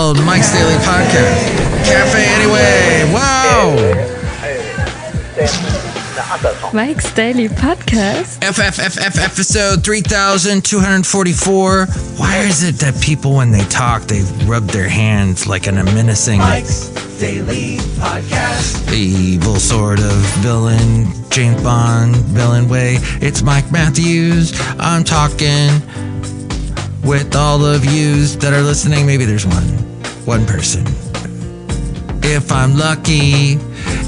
world, Mike's Daily Podcast. Café Anyway. Wow. Mike's Daily Podcast. Episode 3244. Why is it that people, when they talk, they rub their hands like in a menacing, Mike's Daily Podcast, evil sort of villain, James Bond villain way? It's Mike Matthews. I'm talking with all of yous that are listening. Maybe there's one person. If I'm lucky,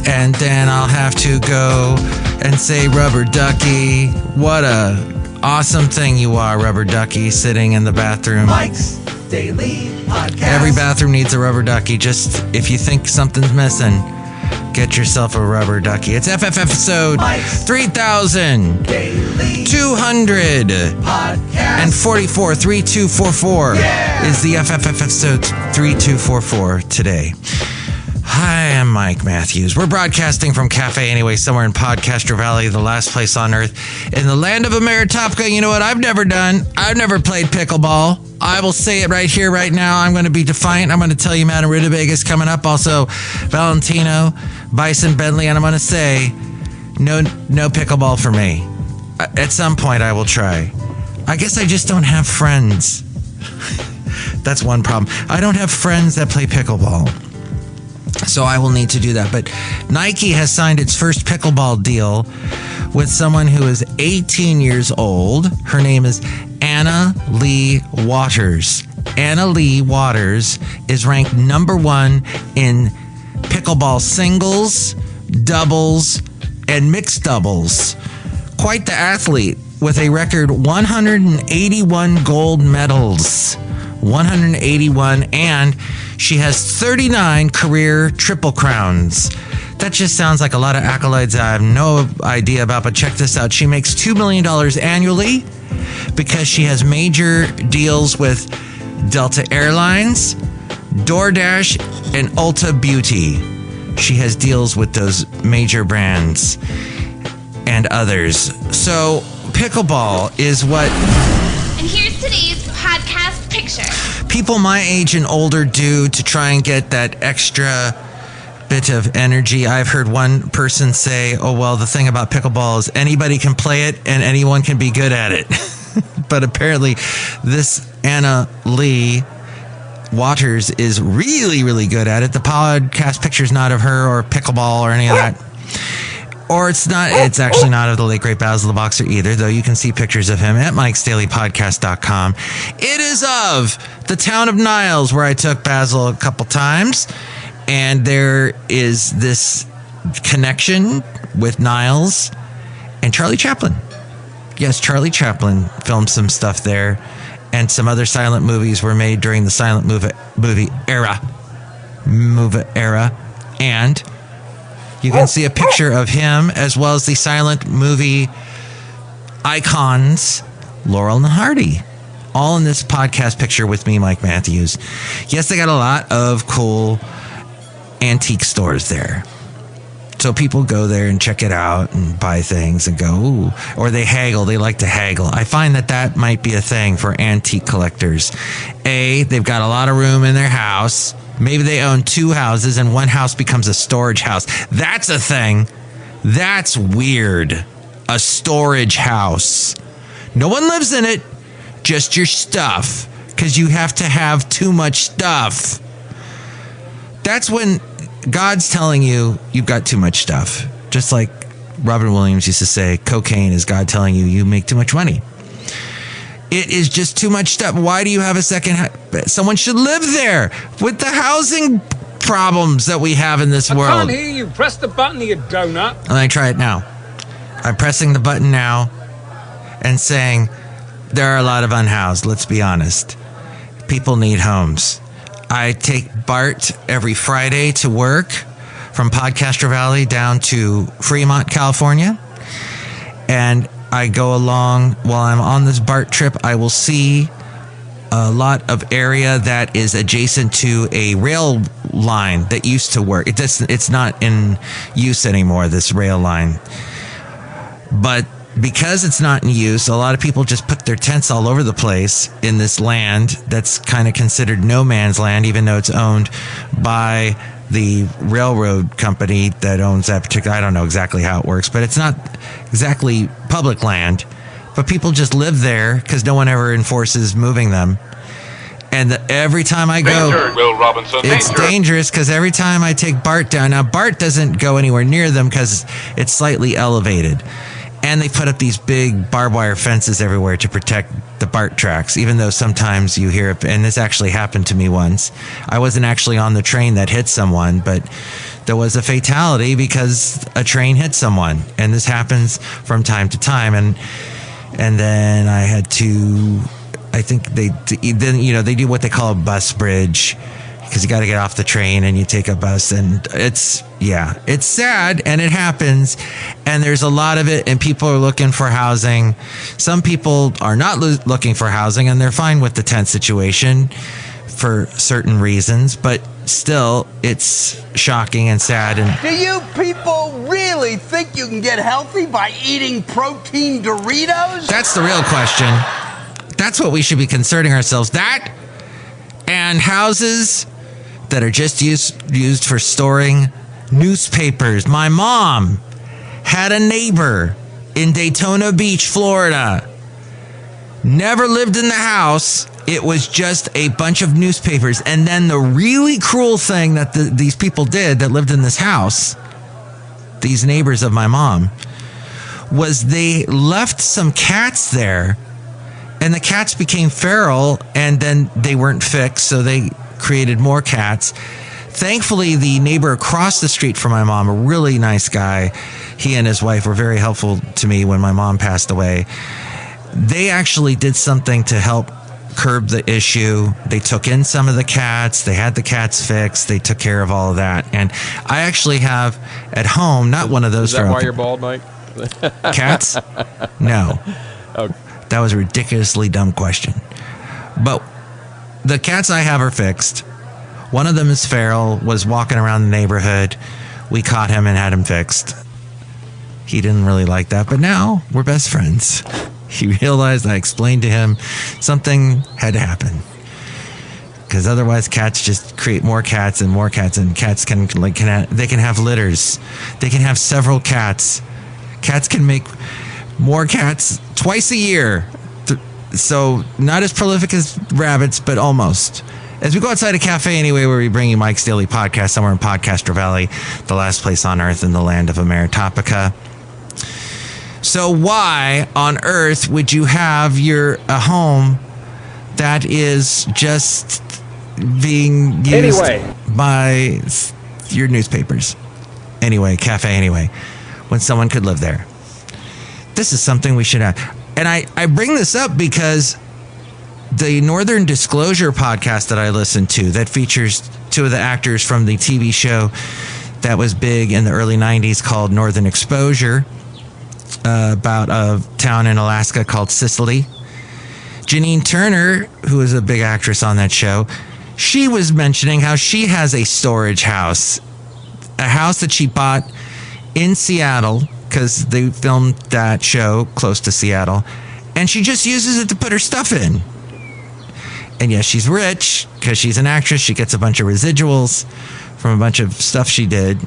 and then I'll have to go and say Rubber Ducky. What a awesome thing you are, Rubber Ducky, sitting in the bathroom. Mike's Daily Podcast. Every bathroom needs a Rubber Ducky. Just if you think something's missing, get yourself a Rubber Ducky. It's episode 3244. 3244 is the episode 3244 today. Hi, I'm Mike Matthews. We're broadcasting from Café Anyway, somewhere in podCastro Valley, the last place on earth. In the land of Ameritopia, you know what I've never done? I've never played pickleball. I will say it right here, right now. I'm going to be defiant. I'm going to tell you Madame Rootabega is coming up. Also, Valentino, Bison Bentley, and I'm going to say no pickleball for me. At some point, I will try. I guess I just don't have friends. That's one problem. I don't have friends that play pickleball. So I will need to do that. But Nike has signed its first pickleball deal with someone who is 18 years old. Her name is Anna Lee Waters. Anna Lee Waters is ranked number 1 in pickleball singles, doubles, and mixed doubles. Quite the athlete with a record 181 gold medals. 181, and she has 39 career triple crowns. That just sounds like a lot of accolades I have no idea about, but check this out. She makes $2 million annually because she has major deals with Delta Airlines, DoorDash, and Ulta Beauty. She has deals with those major brands and others. So pickleball is what... And here's today's podcast picture. People my age and older do to try and get that extra bit of energy. I've heard one person say, oh, well, the thing about pickleball is anybody can play it and anyone can be good at it. But apparently this Anna Lee Waters is really, really good at it. The podcast picture's not of her or pickleball or any of that. Or it's actually not of the late great Basil the Boxer either, though you can see pictures of him at mikesdailypodcast.com. It is of the town of Niles, where I took Basil a couple times. And there is this connection with Niles and Charlie Chaplin. Yes, Charlie Chaplin filmed some stuff there. And some other silent movies were made during the silent movie era. And... you can see a picture of him as well as the silent movie icons, Laurel and Hardy, all in this podcast picture with me, Mike Matthews. Yes, they got a lot of cool antique stores there. So people go there and check it out and buy things and go, ooh, or they haggle. They like to haggle. I find that might be a thing for antique collectors. They've got a lot of room in their house. Maybe they own 2 houses and one house becomes a storage house. That's a thing. That's weird. A storage house. No one lives in it, just your stuff, because you have to have too much stuff. That's when God's telling you you've got too much stuff. Just like Robin Williams used to say, cocaine is God telling you you make too much money. It is just too much stuff. Why do you have a second? Someone should live there with the housing problems that we have in this world. I can't hear you. Press the button, you donut. And I try it now. I'm pressing the button now and saying there are a lot of unhoused. Let's be honest. People need homes. I take Bart every Friday to work from podCastro Valley down to Fremont, California. And I go along while I'm on this BART trip. I will see a lot of area that is adjacent to a rail line that used to work. It's not in use anymore, this rail line. But because it's not in use, a lot of people just put their tents all over the place in this land that's kind of considered no man's land, even though it's owned by the railroad company that owns that particular. I don't know exactly how it works, but it's not exactly public land. But people just live there because no one ever enforces moving them. And every time I go, danger, Will Robinson, it's dangerous because every time I take Bart down. Now, Bart doesn't go anywhere near them because it's slightly elevated. And they put up these big barbed wire fences everywhere to protect the Bart tracks, even though sometimes you hear it. And this actually happened to me once. I wasn't actually on the train that hit someone, but there was a fatality because a train hit someone. And this happens from time to time. And then I had to, I think they do what they call a bus bridge, because you got to get off the train and you take a bus, and it's sad, and it happens, and there's a lot of it, and people are looking for housing. Some people are not looking for housing, and they're fine with the tent situation for certain reasons, but still, it's shocking and sad. And do you people really think you can get healthy by eating protein Doritos? That's the real question. That's what we should be concerning ourselves. That and houses that are just used for storing newspapers. My mom had a neighbor in Daytona Beach, Florida. Never lived in the house. It was just a bunch of newspapers. And then the really cruel thing that these people did that lived in this house, these neighbors of my mom, was they left some cats there, and the cats became feral, and then they weren't fixed, so they created more cats. Thankfully, the neighbor across the street from my mom, a really nice guy, he and his wife were very helpful to me when my mom passed away. They actually did something to help curb the issue. They took in some of the cats. They had the cats fixed. They took care of all of that. And I actually have at home, not one of those. Is that why you're bald, Mike? Cats? No. Okay. That was a ridiculously dumb question. But the cats I have are fixed. One of them is feral, was walking around the neighborhood. We caught him and had him fixed. He didn't really like that, but now we're best friends. He realized I explained to him something had to happen. Because otherwise cats just create more cats, and cats can have litters. They can have several cats. Cats can make more cats twice a year. So not as prolific as rabbits, but almost. As we go outside a Café Anyway, where we bring you Mike's Daily Podcast somewhere in Podcastro Valley, the last place on earth in the land of Ameritopica. So why on earth would you have a home that is just being used by your newspapers? Anyway, Café Anyway, when someone could live there. This is something we should have. And I bring this up because the Northern Disclosure podcast that I listened to, that features two of the actors from the TV show that was big in the early 90s called Northern Exposure, about a town in Alaska called Sicily. Janine Turner, who is a big actress on that show, she was mentioning how she has a storage house, a house that she bought in Seattle, because they filmed that show close to Seattle, and she just uses it to put her stuff in. And yes, she's rich because she's an actress. She gets a bunch of residuals from a bunch of stuff she did,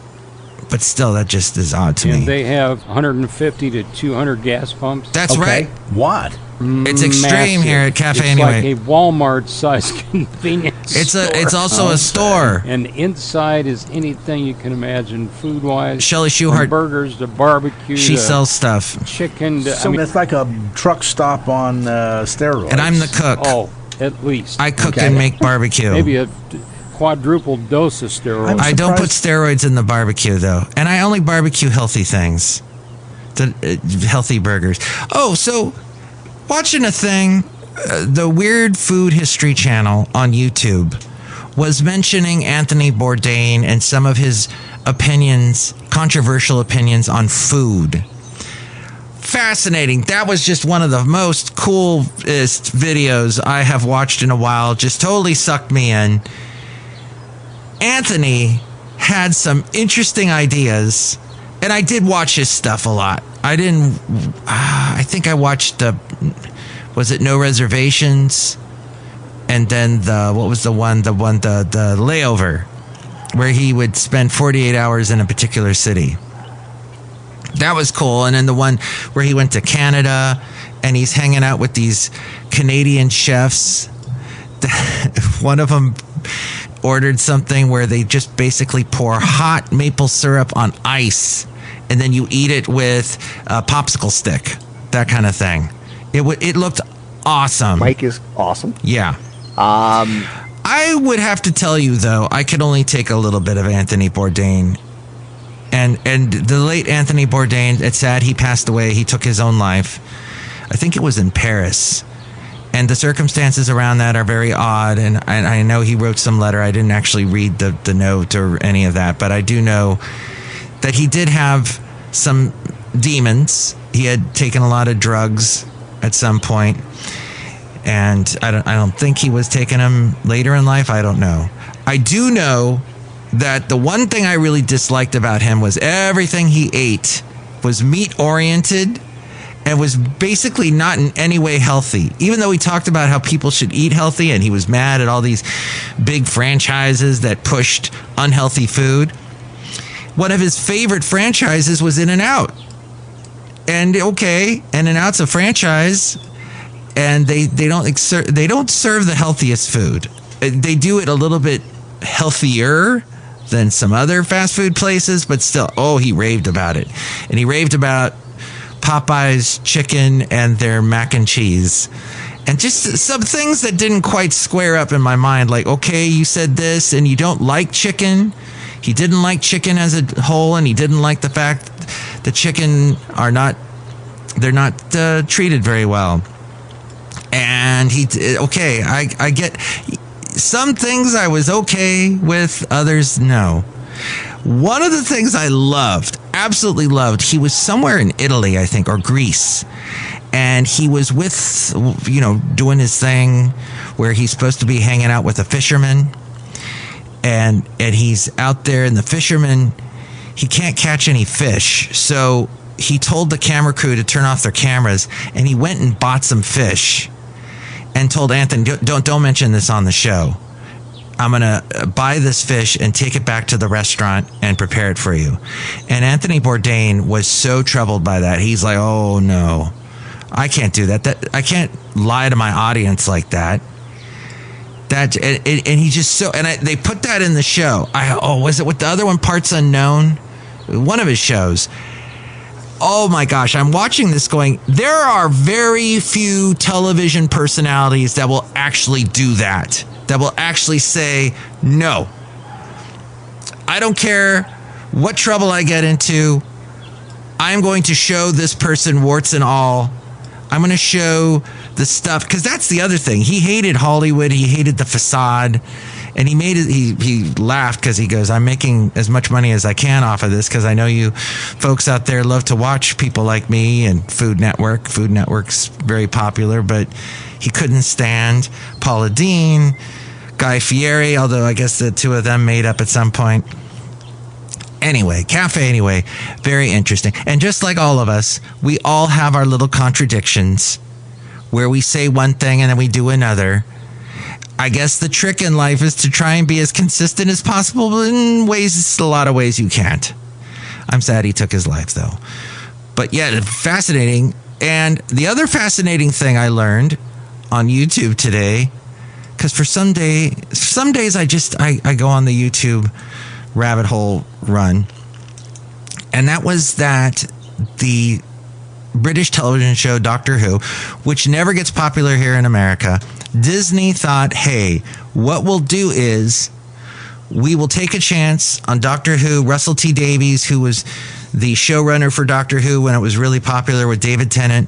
but still, that just is odd to me. And they have 150 to 200 gas pumps. That's right. What? It's extreme here at Café Anyway. It's like a Walmart-sized convenience store. It's also a store. And inside is anything you can imagine, food-wise. Chely Shoehart. From burgers to barbecue. She sells stuff. Chicken. So it's like a truck stop on steroids. And I'm the cook. Oh, at least. I cook and make barbecue. Maybe a quadruple dose of steroids. I don't put steroids in the barbecue, though. And I only barbecue healthy things. Healthy burgers. Oh, so watching a thing, the Weird Food History channel on YouTube was mentioning Anthony Bourdain and some of his opinions, controversial opinions on food. Fascinating. That was just one of the most coolest videos I have watched in a while. Just totally sucked me in. Anthony had some interesting ideas, and I did watch his stuff a lot. I didn't. I think I watched. Was it No Reservations? And then what was the Layover, where he would spend 48 hours in a particular city. That was cool. And then the one where he went to Canada and he's hanging out with these Canadian chefs. One of them ordered something where they just basically pour hot maple syrup on ice and then you eat it with a popsicle stick, that kind of thing. It looked awesome. Mike is awesome. Yeah. I would have to tell you, though, I could only take a little bit of Anthony Bourdain. And the late Anthony Bourdain, it's sad he passed away. He took his own life. I think it was in Paris. And the circumstances around that are very odd. And I know he wrote some letter. I didn't actually read the note or any of that. But I do know that he did have some demons. He had taken a lot of drugs at some point. And I don't think he was taking them later in life. I don't know. I do know that the one thing I really disliked about him was everything he ate was meat-oriented and was basically not in any way healthy. Even though he talked about how people should eat healthy and he was mad at all these big franchises that pushed unhealthy food. One of his favorite franchises was In-N-Out. And okay, In-N-Out's a franchise, and they don't serve the healthiest food. They do it a little bit healthier than some other fast food places, but still, he raved about it. And he raved about Popeye's chicken and their mac and cheese. And just some things that didn't quite square up in my mind. Like, okay, you said this and you don't like chicken. He didn't like chicken as a whole, and he didn't like the fact the chicken they're not treated very well. And I get some things I was okay with, others no. One of the things I absolutely loved, he was somewhere in Italy, I think, or Greece. And he was with, doing his thing where he's supposed to be hanging out with a fisherman. And he's out there, and the fisherman, he can't catch any fish. So he told the camera crew to turn off their cameras, and he went and bought some fish and told Anthony, don't mention this on the show. I'm going to buy this fish and take it back to the restaurant and prepare it for you. And Anthony Bourdain was so troubled by that. He's like, oh, no, I can't do that. I can't lie to my audience like that. And he just they put that in the show. Was it with the other one, Parts Unknown? One of his shows. Oh my gosh, I'm watching this going, there are very few television personalities that will actually do that. That will actually say, no, I don't care what trouble I get into. I'm going to show this person warts and all. I'm going to show the stuff, because that's the other thing. He hated Hollywood. He hated the facade. And he laughed because he goes, I'm making as much money as I can off of this because I know you folks out there love to watch people like me and Food Network. Food Network's very popular, but he couldn't stand Paula Deen, Guy Fieri, although I guess the two of them made up at some point. Anyway, Café Anyway, very interesting. And just like all of us, we all have our little contradictions where we say one thing and then we do another. I guess the trick in life is to try and be as consistent as possible, but in a lot of ways you can't. I'm sad he took his life, though. But yeah, fascinating. And the other fascinating thing I learned on YouTube today, because for some days I go on the YouTube rabbit hole run, and that was that the British television show Doctor Who, which never gets popular here in America, Disney thought, hey, what we'll do is we will take a chance on Doctor Who. Russell T Davies, who was the showrunner for Doctor Who when it was really popular with David Tennant,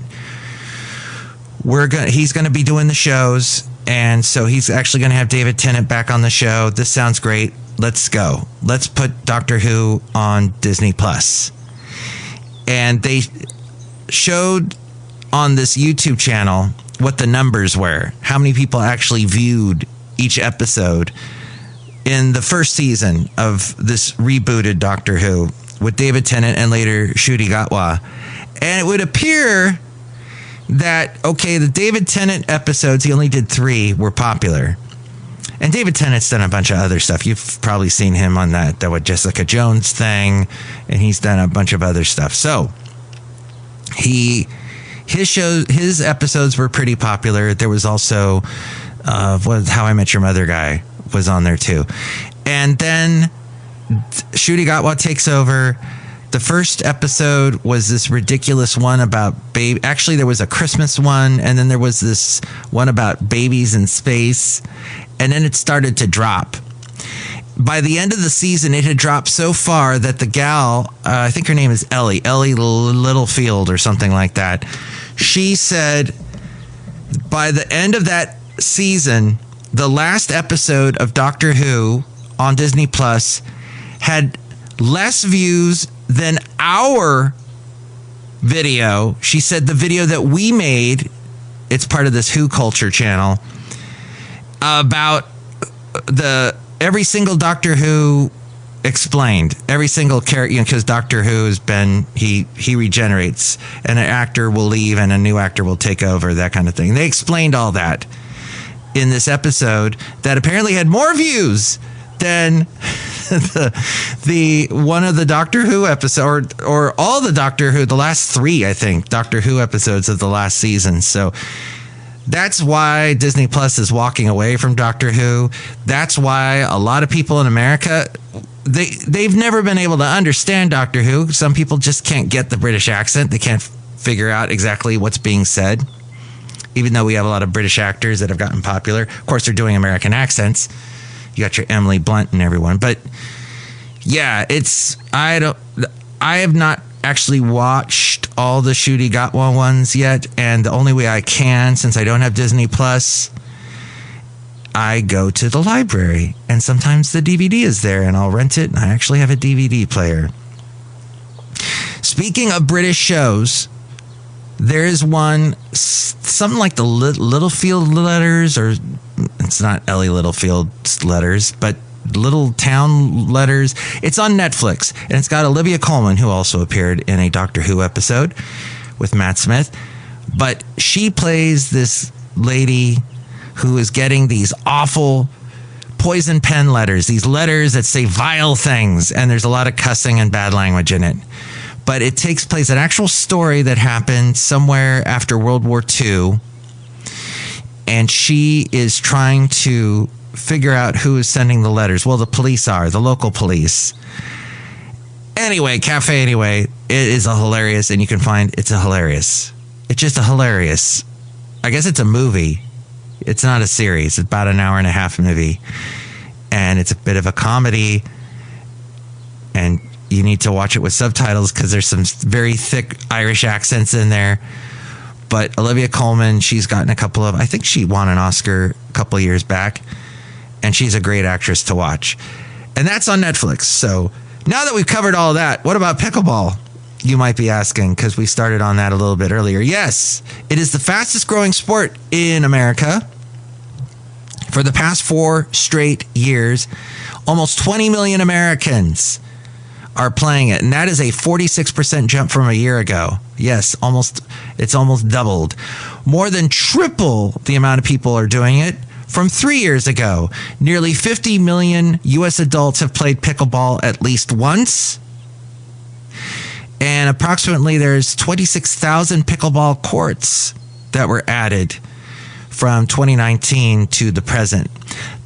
he's going to be doing the shows, and so he's actually going to have David Tennant back on the show. This sounds great. Let's go. Let's put Doctor Who on Disney Plus. And they showed on this YouTube channel what the numbers were, how many people actually viewed each episode in the first season of this rebooted Doctor Who with David Tennant and later Ncuti Gatwa. And it would appear that, okay, the David Tennant episodes, he only did 3, were popular. And David Tennant's done a bunch of other stuff. You've probably seen him on that what Jessica Jones thing, and he's done a bunch of other stuff. So his episodes were pretty popular. There was also How I Met Your Mother guy was on there too. And then Ncuti Gatwa takes over. The first episode was this ridiculous one about baby. Actually, there was a Christmas one, and then there was this one about babies in space, and then it started to drop. By the end of the season, it had dropped so far that the gal, I think her name is Ellie Littlefield or something like that, she said by the end of that season, the last episode of Doctor Who on Disney Plus had less views than our video. She said the video that we made, it's part of this Who Culture channel, about every single Doctor Who explained, every single character, because Doctor Who has been, he regenerates, and an actor will leave and a new actor will take over, that kind of thing. They explained all that in this episode that apparently had more views than the one of the Doctor Who episode, or all the Doctor Who, the last 3, I think, Doctor Who episodes of the last season. So that's why Disney Plus is walking away from Doctor Who. That's why a lot of people in America, they've never been able to understand Doctor Who. Some people just can't get the British accent. They can't figure out exactly what's being said, even though we have a lot of British actors that have gotten popular. Of course, they're doing American accents. You got your Emily Blunt and everyone. But yeah, I have not actually watched all the Ncuti Gatwa ones yet, and the only way I can, since I don't have Disney Plus, I go to the library, and sometimes the DVD is there, and I'll rent it, and I actually have a DVD player. Speaking of British shows, there is one, something like the Littlefield Letters, or it's not Ellie Littlefield's Letters, but Little Town Letters. It's on Netflix, and it's got Olivia Colman, who also appeared in a Doctor Who episode with Matt Smith. But she plays this lady who is getting these awful poison pen letters, these letters that say vile things, and there's a lot of cussing and bad language in it. But it takes place, an actual story that happened somewhere after World War II, and she is trying to figure out who is sending the letters. Well, the police are, the local police. Anyway, Café Anyway, it is a hilarious, and you can find it's a hilarious. It's just a hilarious. I guess it's a movie. It's not a series. It's about an hour and a half movie, and it's a bit of a comedy, and you need to watch it with subtitles because there's some very thick Irish accents in there. But Olivia Colman, she's gotten a couple of, I think she won an Oscar a couple of years back, and she's a great actress to watch. And that's on Netflix. So now that we've covered all that, what about pickleball? You might be asking, because we started on that a little bit earlier. Yes, it is the fastest growing sport in America. For the past 4 straight years, almost 20 million Americans are playing it, and that is a 46% jump from a year ago. Yes, it's almost doubled. More than triple the amount of people are doing it from 3 years ago. Nearly 50 million U.S. adults have played pickleball at least once, and approximately there's 26,000 pickleball courts that were added from 2019 to the present.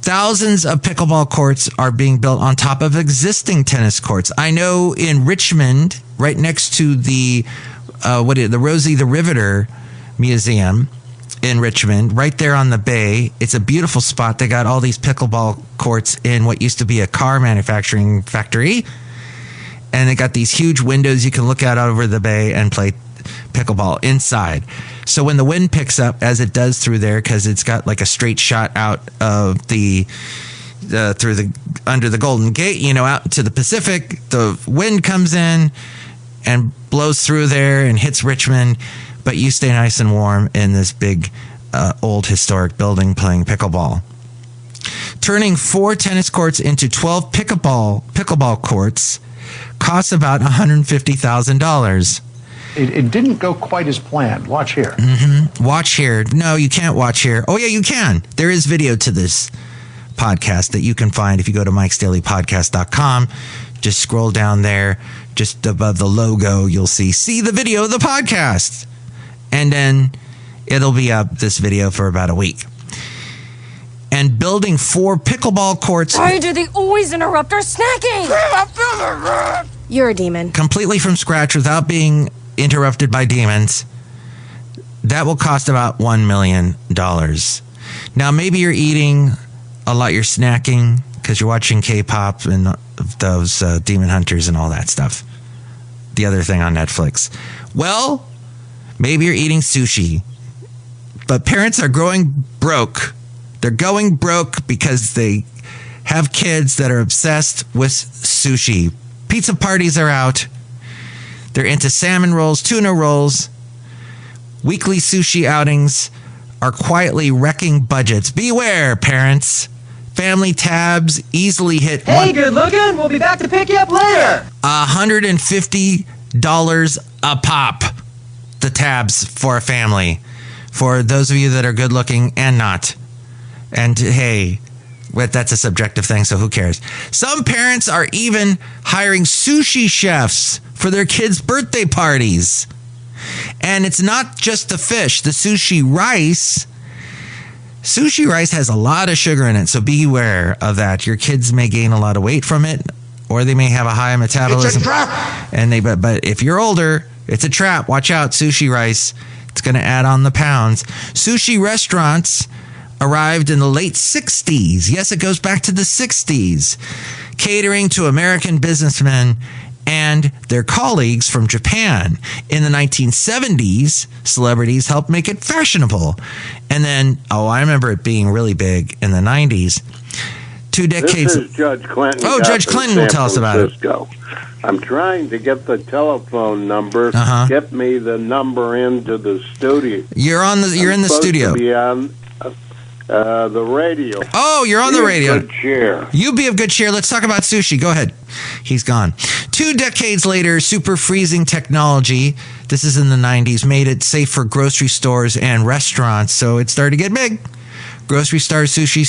Thousands of pickleball courts are being built on top of existing tennis courts. I know in Richmond, right next to the Rosie the Riveter Museum in Richmond, right there on the bay, it's a beautiful spot. They got all these pickleball courts in what used to be a car manufacturing factory, and they got these huge windows you can look out over the bay and play pickleball inside. So when the wind picks up, as it does through there, because it's got like a straight shot out of under the Golden Gate, out to the Pacific, the wind comes in and blows through there and hits Richmond, but you stay nice and warm in this big old historic building playing pickleball. Turning 4 tennis courts into 12 pickleball courts costs about $150,000. it didn't go quite as planned. Watch here. Mm-hmm. Watch here. No, you can't watch here. Oh, yeah, you can. There is video to this podcast that you can find if you go to mikesdailypodcast.com. Just scroll down there. Just above the logo, you'll see the video of the podcast. And then it'll be up, this video, for about a week. And building 4 pickleball courts. Why do they always interrupt our snacking? You're a demon. Completely from scratch without being interrupted by demons. That will cost about $1 million. Now, maybe you're eating a lot, you're snacking because you're watching K-pop and those Demon Hunters and all that stuff. The other thing on Netflix. Well, maybe you're eating sushi. But parents are growing broke. They're going broke because they have kids that are obsessed with sushi. Pizza parties are out. They're into salmon rolls, tuna rolls. Weekly sushi outings are quietly wrecking budgets. Beware, parents. Family tabs easily hit... Hey, good looking. We'll be back to pick you up later. $150 a pop. The tabs for a family. For those of you that are good looking and not. And hey, that's a subjective thing, so who cares? Some parents are even hiring sushi chefs for their kids' birthday parties. And it's not just the fish, the sushi rice. Sushi rice has a lot of sugar in it, so beware of that. Your kids may gain a lot of weight from it, or they may have a high metabolism. It's a trap. And but if you're older, it's a trap. Watch out, sushi rice. It's going to add on the pounds. Sushi restaurants arrived in the late 60s. Yes, it goes back to the 60s. Catering to American businessmen and their colleagues from Japan. In the 1970s, celebrities helped make it fashionable. And then, I remember it being really big in the 90s. 2 decades... This is Judge Clinton. Oh, Judge Clinton will tell us about it. I'm trying to get the telephone number. Get me the number into the studio. You're in the studio. To be on the radio. Oh, you're on the radio. Good cheer. You be of good cheer. Let's talk about sushi. Go ahead. He's gone. 2 decades later, super freezing technology, this is in the 90s, made it safe for grocery stores and restaurants. So it started to get big. Grocery store sushi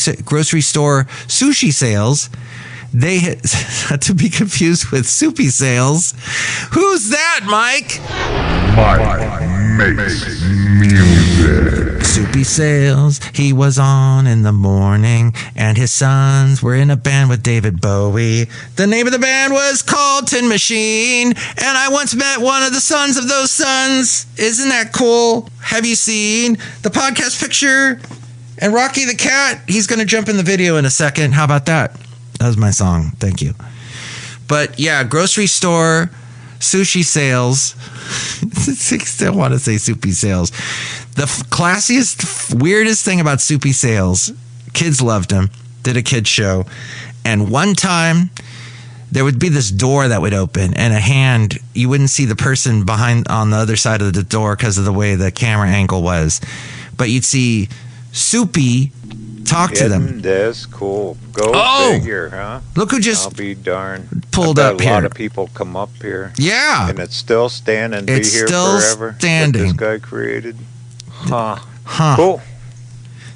sales. They hit, not to be confused with soupy sales. Who's that, Mike? Mike makes music. Soupy sales. He was on in the morning, and his sons were in a band with David Bowie. The name of the band was called Tin Machine, and I once met one of the sons of those sons. Isn't that cool? Have you seen the podcast picture? And Rocky the Cat, he's going to jump in the video in a second. How about that? That was my song. Thank you. But yeah, grocery store, sushi sales. I still want to say soupy sales. The classiest, weirdest thing about soupy sales, kids loved them, did a kids show. And one time, there would be this door that would open and a hand, you wouldn't see the person behind on the other side of the door because of the way the camera angle was. But you'd see Soupy talk to them. That's cool. Go figure, huh? Look who just I'll be darned. pulled up here. A lot of people come up here. Yeah. And it's still standing. It's be here still forever. standing. What this guy created. Huh. Cool.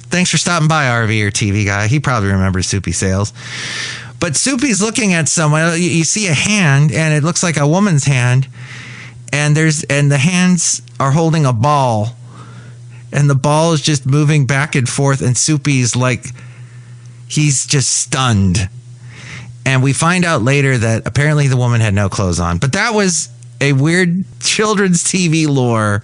Thanks for stopping by, RV or TV guy. He probably remembers Soupy sales. But Soupy's looking at someone. You see a hand, and it looks like a woman's hand. And the hands are holding a ball. And the ball is just moving back and forth, and Soupy's like, he's just stunned. And we find out later that apparently the woman had no clothes on. But that was a weird children's TV lore.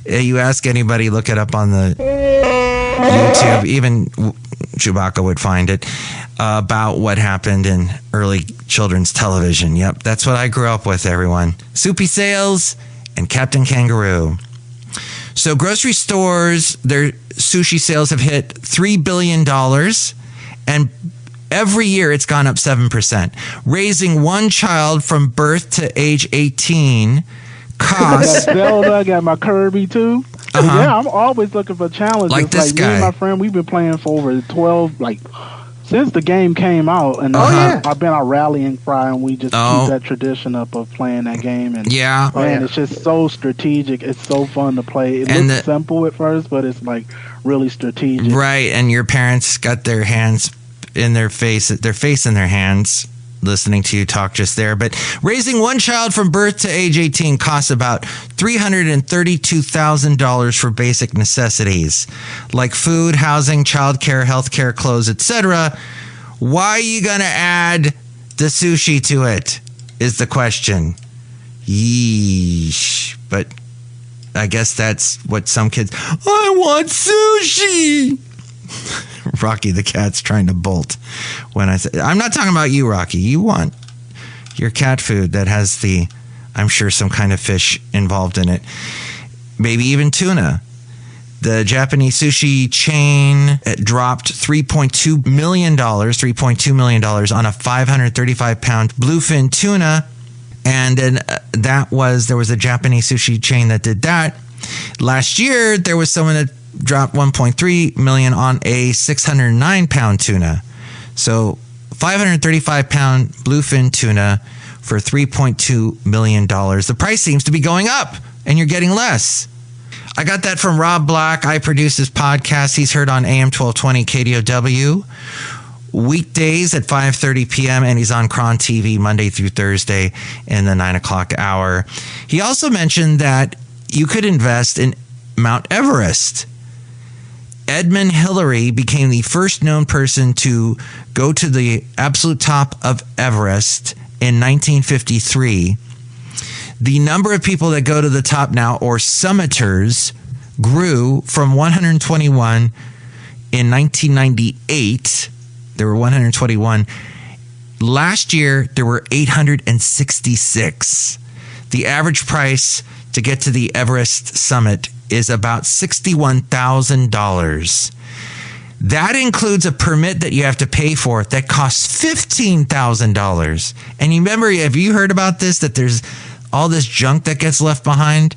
You ask anybody, look it up on the YouTube. Even Chewbacca would find it, about what happened in early children's television. Yep, that's what I grew up with, everyone. Soupy sales and Captain Kangaroo. So grocery stores, their sushi sales have hit $3 billion, and every year it's gone up 7%. Raising one child from birth to age 18 costs... I got Zelda, I got my Kirby too. Yeah, I'm always looking for challenges. Like this guy. Me and my friend, we've been playing for over 12, Since the game came out, and I've been our rallying cry, and we just keep that tradition up of playing that game. And it's just so strategic. It's so fun to play. It looks simple at first, but it's like really strategic. Right, and your parents got their hands in their face in their hands, listening to you talk just there. But raising one child from birth to age 18 costs about $332,000 for basic necessities like food, housing, childcare, healthcare, clothes, etc. Why are you going to add the sushi to it is the question. Yeesh. But I guess that's what some kids... I want sushi! Rocky the cat's trying to bolt when I say... I'm not talking about you, Rocky. You want your cat food that has I'm sure, some kind of fish involved in it. Maybe even tuna. The Japanese sushi chain dropped $3.2 million on a 535-pound bluefin tuna. And then there was a Japanese sushi chain that did that. Last year, there was someone that dropped $1.3 million on a 609-pound tuna. So 535-pound bluefin tuna for $3.2 million. The price seems to be going up, and you're getting less. I got that from Rob Black. I produce his podcast. He's heard on AM 1220 KDOW weekdays at 5:30 p.m. and he's on Cron TV Monday through Thursday in the 9 o'clock hour. He also mentioned that you could invest in Mount Everest. Edmund Hillary became the first known person to go to the absolute top of Everest in 1953. The number of people that go to the top now, or summiters, grew from 121 in 1998. There were 121. Last year, there were 866. The average price to get to the Everest summit is about $61,000. That includes a permit that you have to pay for that costs $15,000. And you remember, have you heard about this, that there's all this junk that gets left behind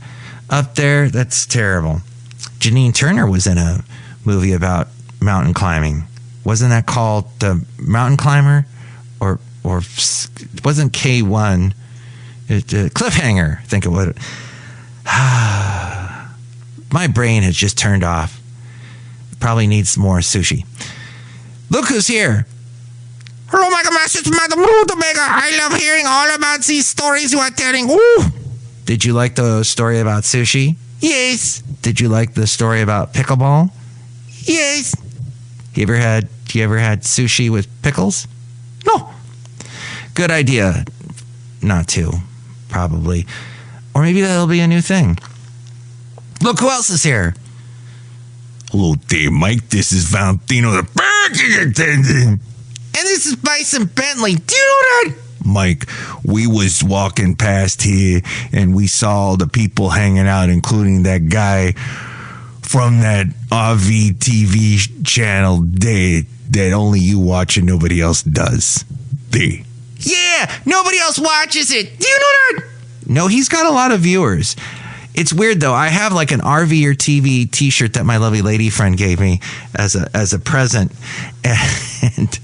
up there? That's terrible. Janine Turner was in a movie about mountain climbing. Wasn't that called The Mountain Climber? Or it wasn't K1. Cliffhanger, I think it was. My brain has just turned off. Probably needs more sushi. Look who's here. Hello, Michael Masters, Madame Rootabega. I love hearing all about these stories you are telling. Woo! Did you like the story about sushi? Yes. Did you like the story about pickleball? Yes. You ever had sushi with pickles? No. Good idea not to, probably. Or maybe that'll be a new thing. Look who else is here. Hello there, Mike. This is Valentino, the parking attendant. And this is Bison Bentley. Do you know that? Mike, we was walking past here and we saw the people hanging out, including that guy from that RV TV channel that only you watch and nobody else does. There. Yeah, nobody else watches it. Do you know that? No, he's got a lot of viewers. It's weird, though. I have like an RV or TV T-shirt that my lovely lady friend gave me as a present, and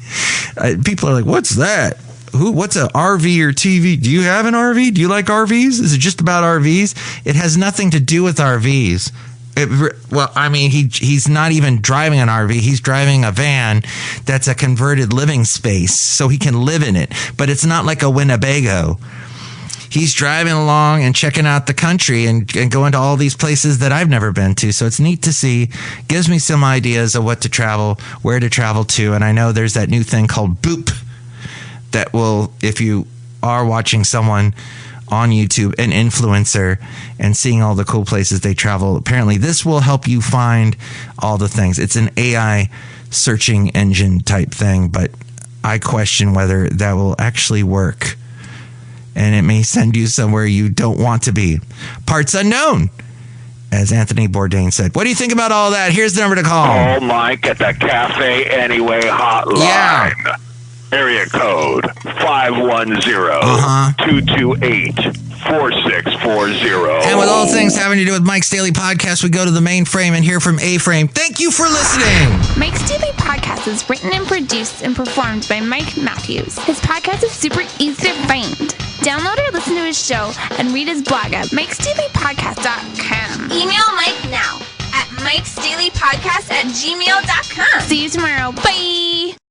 people are like, "What's that? What's a RV or TV? Do you have an RV? Do you like RVs? Is it just about RVs? It has nothing to do with RVs." He's not even driving an RV. He's driving a van that's a converted living space, so he can live in it. But it's not like a Winnebago. He's driving along and checking out the country and going to all these places that I've never been to. So it's neat to see. Gives me some ideas of what to travel, where to travel to. And I know there's that new thing called Boop that will, if you are watching someone on YouTube, an influencer, and seeing all the cool places they travel, apparently this will help you find all the things. It's an AI searching engine type thing, but I question whether that will actually work. And it may send you somewhere you don't want to be. Parts unknown, as Anthony Bourdain said. What do you think about all that? Here's the number to call. Call Mike at the Café Anyway hotline. Yeah. Area code 510-228-5600. 4640. And with all things having to do with Mike's Daily Podcast, we go to the main frame and hear from A-Frame. Thank you for listening. Mike's Daily Podcast is written and produced and performed by Mike Matthews. His podcast is super easy to find. Download or listen to his show and read his blog at mikesdailypodcast.com. Email Mike now at mikesdailypodcast@gmail.com. See you tomorrow. Bye.